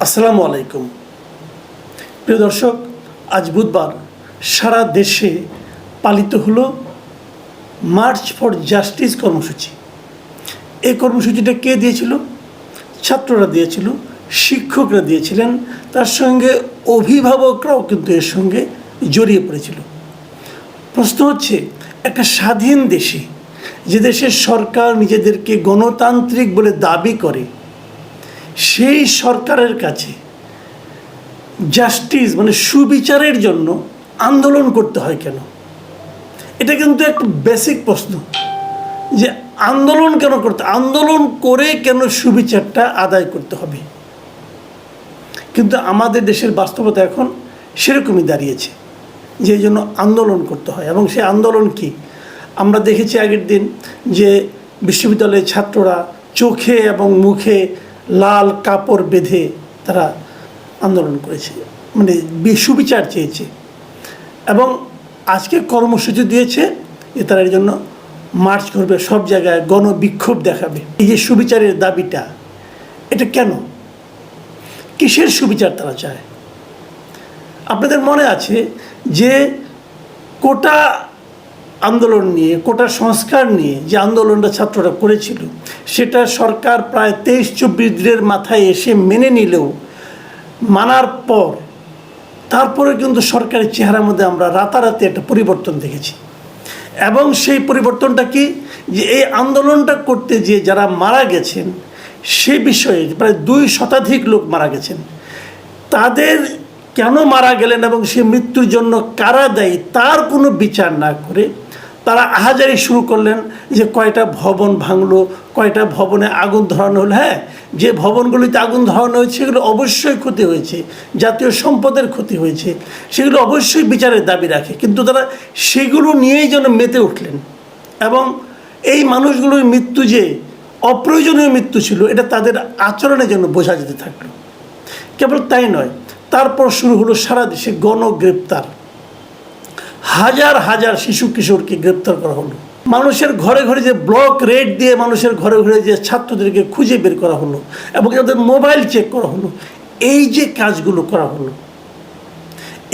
আসসালামু আলাইকুম। প্রিয় দর্শক, আজ বুধবার সারা দেশে পালিত হলো মার্চ ফর জাস্টিস কর্মসূচি। এই কর্মসূচিটা কে দিয়েছিল? ছাত্ররা দিয়েছিল, শিক্ষকরা দিয়েছিলেন, তার সঙ্গে অভিভাবকরাও কিন্তু এর সঙ্গে জড়িয়ে পড়েছিল। প্রশ্ন হচ্ছে, একটা স্বাধীন দেশে, যে দেশের সরকার নিজেদেরকে গণতান্ত্রিক বলে দাবি করে, সেই সরকারের কাছে জাস্টিস মানে সুবিচারের জন্য আন্দোলন করতে হয় কেন? এটা কিন্তু একটা বেসিক প্রশ্ন, যে আন্দোলন কেন করতে, আন্দোলন করে কেন সুবিচারটা আদায় করতে হবে? কিন্তু আমাদের দেশের বাস্তবতা এখন সেরকমই দাঁড়িয়েছে, যে এই জন্য আন্দোলন করতে হয়। এবং সেই আন্দোলন কি? আমরা দেখেছি আগের দিন যে বিশ্ববিদ্যালয়ের ছাত্ররা চোখে এবং মুখে লাল কাপড় বেঁধে তারা আন্দোলন করেছে, মানে সুবিচার চেয়েছে। এবং আজকে কর্মসূচি দিয়েছে যে তারা এর জন্য মার্চ করবে, সব জায়গায় গণবিক্ষোভ দেখাবে। এই যে সুবিচারের দাবিটা, এটা কেন? কিসের সুবিচার তারা চায়? আপনাদের মনে আছে যে কোটা আন্দোলন নিয়ে, কোটা সংস্কার নিয়ে যে আন্দোলনটা ছাত্ররা করেছিল, সেটা সরকার প্রায় 23-24 দিনের মাথায় এসে মেনে নিলেও, মানার পর তারপরে কিন্তু সরকারের চেহারার মধ্যে আমরা রাতারাতি একটা পরিবর্তন দেখেছি। এবং সেই পরিবর্তনটা কি? যে এই আন্দোলনটা করতে যে যারা মারা গেছেন, সে বিষয়ে প্রায় 2 শতাধিক লোক মারা গেছেন। তাদের কেন মারা গেলেন এবং সে মৃত্যুর জন্য কারা দায়ী, তার কোনো বিচার না করে তারা আহাজারি শুরু করলেন যে কয়টা ভবন ভাঙলো, কয়টা ভবনে আগুন ধরানো হলো। হ্যাঁ, যে ভবনগুলিতে আগুন ধরানো হয়েছে সেগুলো অবশ্যই ক্ষতি হয়েছে, জাতীয় সম্পদের ক্ষতি হয়েছে, সেগুলো অবশ্যই বিচারের দাবি রাখে। কিন্তু তারা সেগুলো নিয়েই যেন মেতে উঠলেন। এবং এই মানুষগুলোর মৃত্যু যে অপ্রয়োজনীয় মৃত্যু ছিল, এটা তাদের আচরণে যেন বোঝা যেতে থাকলো। কেবল তাই নয়, তারপর শুরু হলো সারা দেশে গণগ্রেপ্তার। হাজার হাজার শিশু কিশোরকে গ্রেপ্তার করা হলো। মানুষের ঘরে ঘরে যে ব্লক রেড দিয়ে মানুষের ঘরে ঘরে যে ছাত্রদেরকে খুঁজে বের করা হলো এবং তাদের মোবাইল চেক করা হলো, এই যে কাজগুলো করা হলো,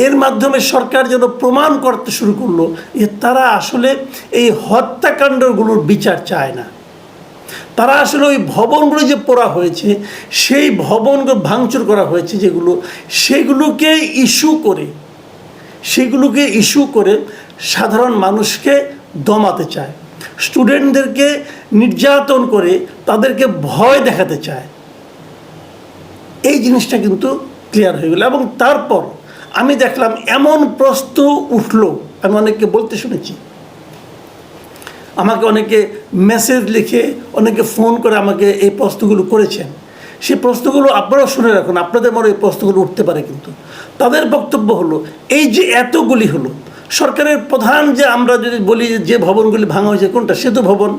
এর মাধ্যমে সরকার যেন প্রমাণ করতে শুরু করলো যে তারা আসলে এই হত্যাকাণ্ডগুলোর বিচার চায় না। তারা আসলে ওই ভবনগুলো যে পোড়া হয়েছে, সেই ভবনগুলো ভাঙচুর করা হয়েছে যেগুলো, সেগুলোকে ইস্যু করে সাধারণ মানুষকে দমাতে চায়, স্টুডেন্টদেরকে নির্যাতন করে তাদেরকে ভয় দেখাতে চায়। এই জিনিসটা কিন্তু ক্লিয়ার হয়ে গেল। এবং তারপর আমি দেখলাম এমন প্রশ্ন উঠলো, আমি অনেককে বলতে শুনেছি, আমাকে অনেকে মেসেজ লিখে, অনেকে ফোন করে আমাকে এই প্রশ্নগুলো করেছেন। সেই প্রশ্নগুলো আপনারাও শুনে রাখুন, আপনাদের মনে এই প্রশ্নগুলো উঠতে পারে। কিন্তু তাদের বক্তব্য হলো, এই যে এতগুলি হলো, সরকারের প্রধান যে আমরা যদি বলি যে ভবনগুলি ভাঙা হয়েছে কোনটা, সেতু ভবন,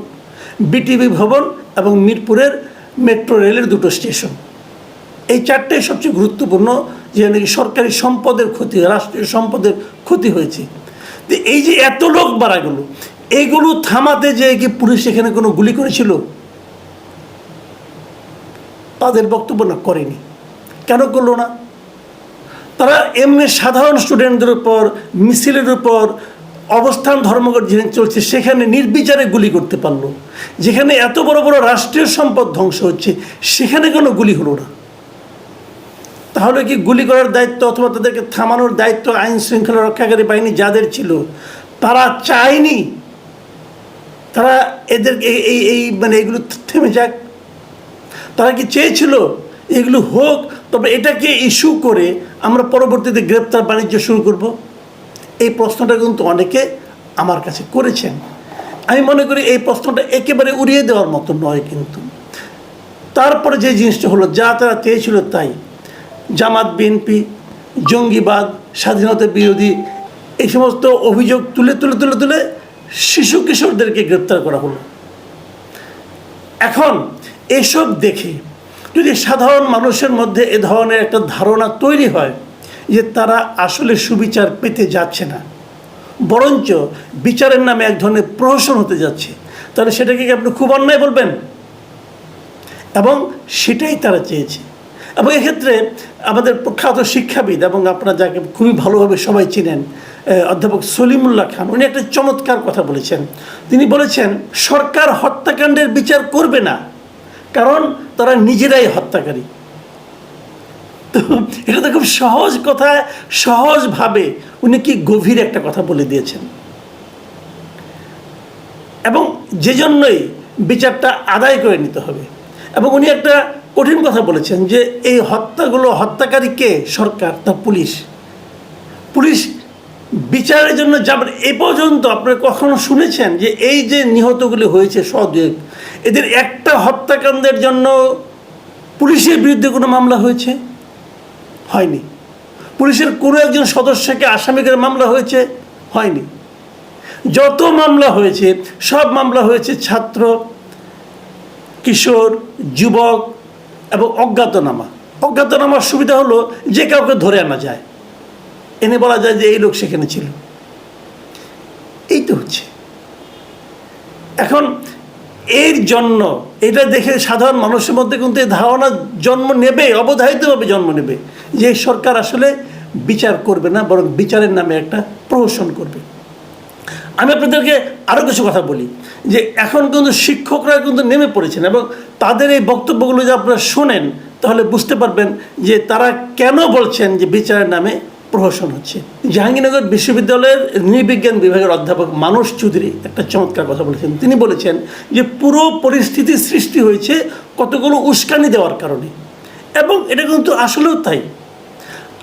বিটিভি ভবন এবং মিরপুরের মেট্রো রেলের 2টো স্টেশন, এই 4টাই সবচেয়ে গুরুত্বপূর্ণ, যে নাকি সরকারি সম্পদের ক্ষতি, রাষ্ট্রীয় সম্পদের ক্ষতি হয়েছে। তো এই যে এত লোক মারা গেল, এইগুলো থামাতে যে কি পুলিশ এখানে কোনো গুলি করেছিল? তাদের বক্তব্য না, করেনি। কেন করলো না? তারা এমনি সাধারণ স্টুডেন্টদের উপর, মিছিলের উপর, অবস্থান ধর্মঘট যেখানে চলছে সেখানে নির্বিচারে গুলি করতে পারলো। যেখানে এত বড় বড় রাষ্ট্রীয় সম্পদ ধ্বংস হচ্ছে, সেখানে কোনো গুলি হলো না। তাহলে কি গুলি করার দায়িত্ব অথবা তাদেরকে থামানোর দায়িত্ব আইন শৃঙ্খলা রক্ষাকারী বাহিনী যাদের ছিল, তারা চায়নি তারা এদের এই মানে এগুলো থেমে যাক? তারা কি চেয়েছিল এগুলো হোক, তবে এটাকে ইস্যু করে আমরা পরবর্তীতে গ্রেপ্তার বাণিজ্য শুরু করব? এই প্রশ্নটা কিন্তু অনেকে আমার কাছে করেছেন। আমি মনে করি এই প্রশ্নটা একেবারে উড়িয়ে দেওয়ার মতো নয়। কিন্তু তারপরে যে জিনিসটা হলো, যা তারা চেয়েছিল তাই, জামাত বিএনপি, জঙ্গিবাদ, স্বাধীনতা বিরোধী, এই সমস্ত অভিযোগ তুলে শিশু কিশোরদেরকে গ্রেপ্তার করা হলো। এখন এসব দেখে যদি সাধারণ মানুষের মধ্যে এ ধরনের একটা ধারণা তৈরি হয় যে তারা আসলে সুবিচার পেতে যাচ্ছে না, বরঞ্চ বিচারের নামে এক ধরনের প্রহসন হতে যাচ্ছে, তাহলে সেটাকে আপনি খুব অন্যায় বলবেন। এবং সেটাই তারা চেয়েছে। এবং এক্ষেত্রে আমাদের প্রখ্যাত শিক্ষাবিদ এবং আপনারা যাকে খুবই ভালোভাবে সবাই চিনেন, অধ্যাপক সলিমুল্লাহ খান, উনি একটা চমৎকার কথা বলেছেন। তিনি বলেছেন সরকার হত্যাকাণ্ডের বিচার করবে না, কারণ তারা নিজেরাই হত্যাকারী। তো এটা তো খুব সহজ কথা, সহজভাবে উনি কি গভীর একটা কথা বলে দিয়েছেন। এবং যে জন্যই বিচারটা আদায় করে নিতে হবে। এবং উনি একটা কঠিন কথা বলেছেন যে এই হত্যাকারী কে? সরকার, তা পুলিশ। পুলিশ বিচারের জন্য যাবেন। এ পর্যন্ত আপনারা কখনো শুনেছেন যে এই যে নিহতগুলি হয়েছে সদুয়েক, এদের একটা হত্যাকাণ্ডের জন্য পুলিশের বিরুদ্ধে কোনো মামলা হয়েছে? হয়নি। পুলিশের কোনো একজন সদস্যকে আসামি করে মামলা হয়েছে? হয়নি। যত মামলা হয়েছে সব মামলা হয়েছে ছাত্র, কিশোর, যুবক এবং অজ্ঞাতনামা। অজ্ঞাতনামার সুবিধা হলো যে কাউকে ধরে আনা যায়, এনে বলা যায় যে এই লোক সেখানে ছিল। এই তো হচ্ছে এখন। এর জন্য এটা দেখে সাধারণ মানুষের মধ্যে কিন্তু এই ধারণা জন্ম নেবে, অবধারিতভাবে জন্ম নেবে যে সরকার আসলে বিচার করবে না, বরং বিচারের নামে একটা প্রহসন করবে। আমি আপনাদেরকে আরও কিছু কথা বলি যে এখন কিন্তু শিক্ষকরা কিন্তু নেমে পড়েছেন, এবং তাদের এই বক্তব্যগুলো যদি আপনারা শোনেন তাহলে বুঝতে পারবেন যে তারা কেন বলছেন যে বিচারের নামে প্রহসন হচ্ছে। জাহাঙ্গীরনগর বিশ্ববিদ্যালয়ের নৃবিজ্ঞান বিভাগের অধ্যাপক মানস চৌধুরী একটা চমৎকার কথা বলেছেন। তিনি বলেছেন যে পুরো পরিস্থিতির সৃষ্টি হয়েছে কতগুলো উস্কানি দেওয়ার কারণে, এবং এটা কিন্তু আসলেও তাই।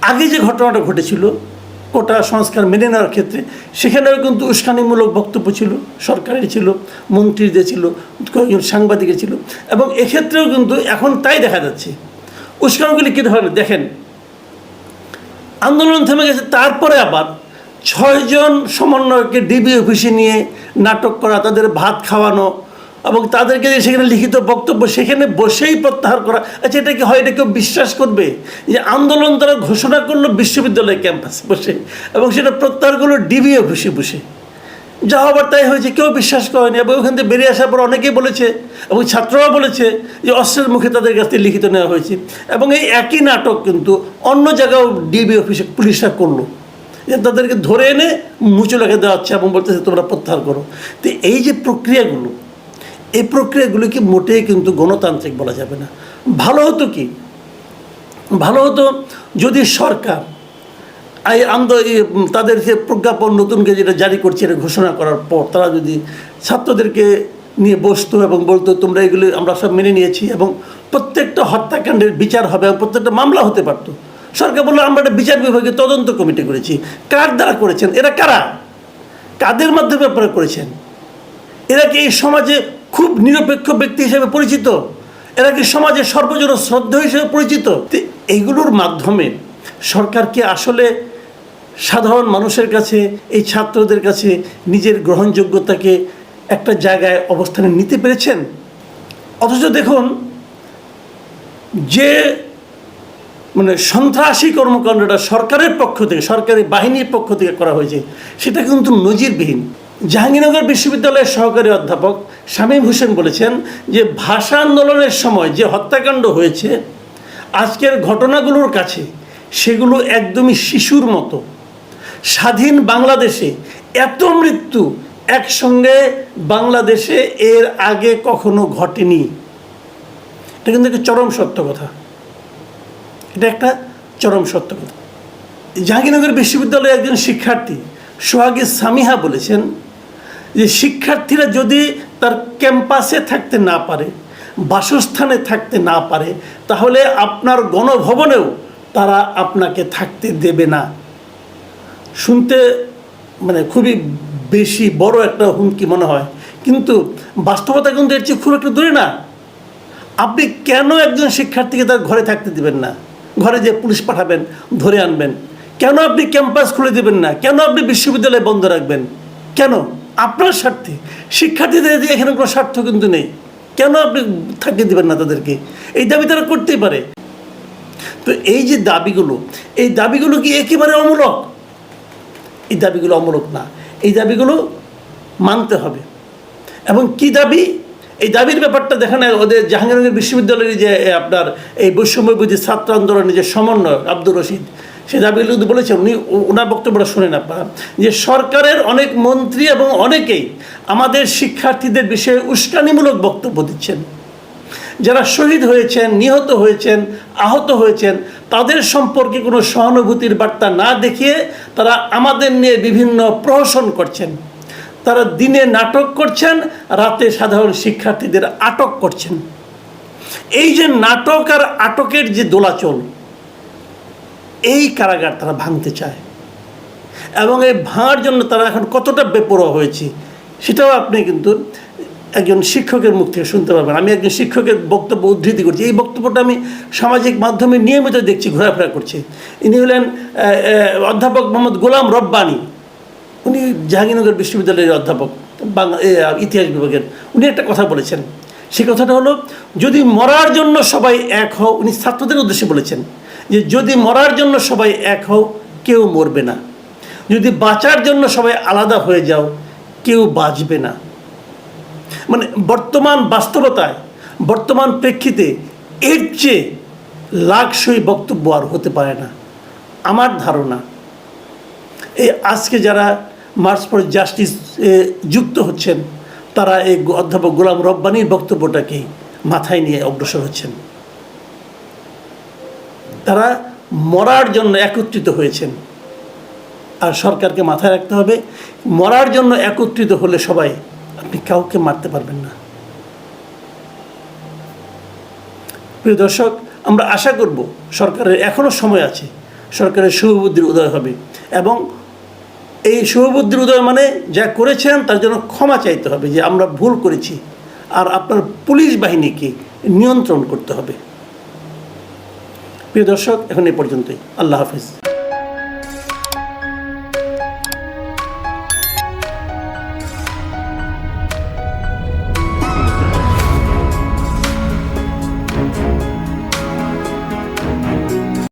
আগে যে ঘটনাটা ঘটেছিল কোটা সংস্কার মেনে নেওয়ার ক্ষেত্রে, সেখানেও কিন্তু উস্কানিমূলক বক্তব্য ছিল, সরকারের ছিল, মন্ত্রীদের ছিল, কয়েকজন সাংবাদিকের ছিল, এবং এক্ষেত্রেও কিন্তু এখন তাই দেখা যাচ্ছে। উস্কানিগুলি কী ধরনের দেখেন, আন্দোলন থেমে গেছে, তারপরে আবার 6 জন সমন্বয়কে ডিবি অফিসে নিয়ে নাটক করা, তাদের ভাত খাওয়ানো, এবং তাদেরকে যে সেখানে লিখিত বক্তব্য সেখানে বসেই প্রত্যাহার করা। আচ্ছা, এটা কি হয়? এটা কেউ বিশ্বাস করবে যে আন্দোলন তারা ঘোষণা করলো বিশ্ববিদ্যালয় ক্যাম্পাসে বসে, এবং সেটা প্রত্যাহার করলো ডিবি অফিসে বসে? যা হবার তাই হয়েছে, কেউ বিশ্বাস করেনি। এবং ওখান থেকে বেরিয়ে আসার পর অনেকেই বলেছে, এবং ছাত্ররা বলেছে যে অস্ত্রের মুখে তাদের কাছ থেকে লিখিত নেওয়া হয়েছে। এবং এই একই নাটক কিন্তু অন্য জায়গাও ডিবি অফিসে পুলিশরা করলো, যে তাদেরকে ধরে এনে মুচু লেখে দেওয়া হচ্ছে এবং বলতেছে তোমরা প্রত্যাহার করো। তো এই যে প্রক্রিয়াগুলো, এই প্রক্রিয়াগুলিকে মোটেই কিন্তু গণতান্ত্রিক বলা যাবে না। ভালো হতো কি, ভালো হতো যদি সরকার তাদের যে প্রজ্ঞাপন নতুনকে যেটা জারি করছে এটা ঘোষণা করার পর তারা যদি ছাত্রদেরকে নিয়ে বসতো এবং বলতো তোমরা এগুলি আমরা সব মেনে নিয়েছি, এবং প্রত্যেকটা হত্যাকাণ্ডের বিচার হবে এবং প্রত্যেকটা মামলা হতে পারত। সরকার বললো আমরা একটা বিচার বিভাগে তদন্ত কমিটি করেছি। কার দ্বারা করেছেন? এরা কারা? কাদের মাধ্যমে আপনারা করেছেন? এরা কি এই সমাজে খুব নিরপেক্ষ ব্যক্তি হিসেবে পরিচিত? এরা কি সমাজে সর্বজন শ্রদ্ধা হিসেবে পরিচিত? এইগুলোর মাধ্যমে সরকার কি আসলে সাধারণ মানুষের কাছে, এই ছাত্রদের কাছে নিজের গ্রহণযোগ্যতাকে একটা জায়গায় অবস্থানে নিতে পেরেছেন? অথচ দেখুন, যে সন্ত্রাসী কর্মকাণ্ডটা সরকারের পক্ষ থেকে, সরকারি বাহিনীর পক্ষ থেকে করা হয়েছে, সেটা কিন্তু নজিরবিহীন। জাহাঙ্গীরনগর বিশ্ববিদ্যালয়ের সহকারী অধ্যাপক শামীম হোসেন বলেছেন যে ভাষা আন্দোলনের সময় যে হত্যাকাণ্ড হয়েছে আজকের ঘটনাগুলোর কাছে সেগুলো একদমই শিশুর মতো। স্বাধীন বাংলাদেশে এত মৃত্যু একসঙ্গে বাংলাদেশে এর আগে কখনো ঘটেনি। এটা কিন্তু একটা চরম সত্য কথা, এটা একটা চরম সত্য কথা। জাহাঙ্গীরনগর বিশ্ববিদ্যালয়ের একজন শিক্ষার্থী সোহাগী সামিহা বলেছেন যে শিক্ষার্থীরা যদি তার ক্যাম্পাসে থাকতে না পারে, বাসস্থানে থাকতে না পারে, তাহলে আপনার গণভবনেও তারা আপনাকে থাকতে দেবে না। শুনতে খুবই বেশি বড় একটা হুমকি মনে হয়, কিন্তু বাস্তবতা কিন্তু এর চেয়ে খুব একটা দূরে না। আপনি কেন একজন শিক্ষার্থীকে তার ঘরে থাকতে দেবেন না? ঘরে যে পুলিশ পাঠাবেন, ধরে আনবেন? কেন আপনি ক্যাম্পাস খুলে দেবেন না? কেন আপনি বিশ্ববিদ্যালয় বন্ধ রাখবেন? কেন? আপনার স্বার্থে। শিক্ষার্থীদের এখানে কোনো স্বার্থ কিন্তু নেই। কেন আপনি থাকতে দেবেন না তাদেরকে? এই দাবি তারা করতেই পারে। তো এই যে দাবিগুলো, এই দাবিগুলো কি একেবারে অমূলক? এই দাবিগুলো অমূলক না, এই দাবিগুলো মানতে হবে। এবং কি দাবি? এই দাবির ব্যাপারটা দেখেন, ওদের জাহাঙ্গীরনগর বিশ্ববিদ্যালয়ের যে আপনার এই বৈষম্যবিরোধী ছাত্র আন্দোলনের যে সমন্বয় আব্দুর রশিদ, সে দাবিগুলো বলেছেন, উনি ওনার বক্তব্যটা শুনেন আপনারা, যে সরকারের অনেক মন্ত্রী এবং অনেকেই আমাদের শিক্ষার্থীদের বিষয়ে উস্কানিমূলক বক্তব্য দিচ্ছেন। যারা শহীদ হয়েছেন, নিহত হয়েছেন, আহত হয়েছেন, তাদের সম্পর্কে কোনো সহানুভূতির বার্তা না দেখিয়ে তারা আমাদের নিয়ে বিভিন্ন প্রহসন করছেন। তারা দিনে নাটক করছেন, রাতে সাধারণ শিক্ষার্থীদের আটক করছেন। এই যে নাটক আর আটকের যে দোলাচল, এই কারাগার তারা ভাঙতে চায়, এবং এই ভাঙার জন্য তারা এখন কতটা বেপরোয়া হয়েছে সেটাও আপনি কিন্তু একজন শিক্ষকের মুখ থেকে শুনতে পারবেন। আমি একজন শিক্ষকের বক্তব্য উদ্ধৃতি করছি, এই বক্তব্যটা আমি সামাজিক মাধ্যমে নিয়মিত দেখছি, ঘোরাফেরা করছে। ইনি হলেন অধ্যাপক মোহাম্মদ গোলাম রব্বানী, উনি জাহাঙ্গীরনগর বিশ্ববিদ্যালয়ের অধ্যাপক, বাংলা ইতিহাস বিভাগের। উনি একটা কথা বলেছেন, সেই কথাটা হলো, যদি মরার জন্য সবাই এক হও, উনি ছাত্রদের উদ্দেশ্যে বলেছেন যে যদি মরার জন্য সবাই এক হও কেউ মরবে না, যদি বাঁচার জন্য সবাই আলাদা হয়ে যাও কেউ বাঁচবে না। মানে বর্তমান বাস্তবতায়, বর্তমান প্রেক্ষিতে এর চেয়ে লাখসই বক্তব্য আর হতে পারে না। আমার ধারণা এই আজকে যারা মার্চ ফর জাস্টিস যুক্ত হচ্ছেন, তারা এই অধ্যাপক গোলাম রব্বানীর বক্তব্যটাকেই মাথায় নিয়ে অগ্রসর হচ্ছেন। তারা মরার জন্য একত্রিত হয়েছেন। আর সরকারকে মাথায় রাখতে হবে, মরার জন্য একত্রিত হলে সবাই, আপনি কাউকে মারতে পারবেন না। প্রিয় দর্শক, আমরা আশা করব সরকারের এখনও সময় আছে, সরকারের শুভবুদ্ধির উদয় হবে, এবং এই শুভবুদ্ধির উদয় মানে যা করেছেন তার জন্য ক্ষমা চাইতে হবে, যে আমরা ভুল করেছি, আর আপনার পুলিশ বাহিনীকে নিয়ন্ত্রণ করতে হবে। প্রিয় দর্শক, এখন এই পর্যন্তই। আল্লাহ হাফিজ।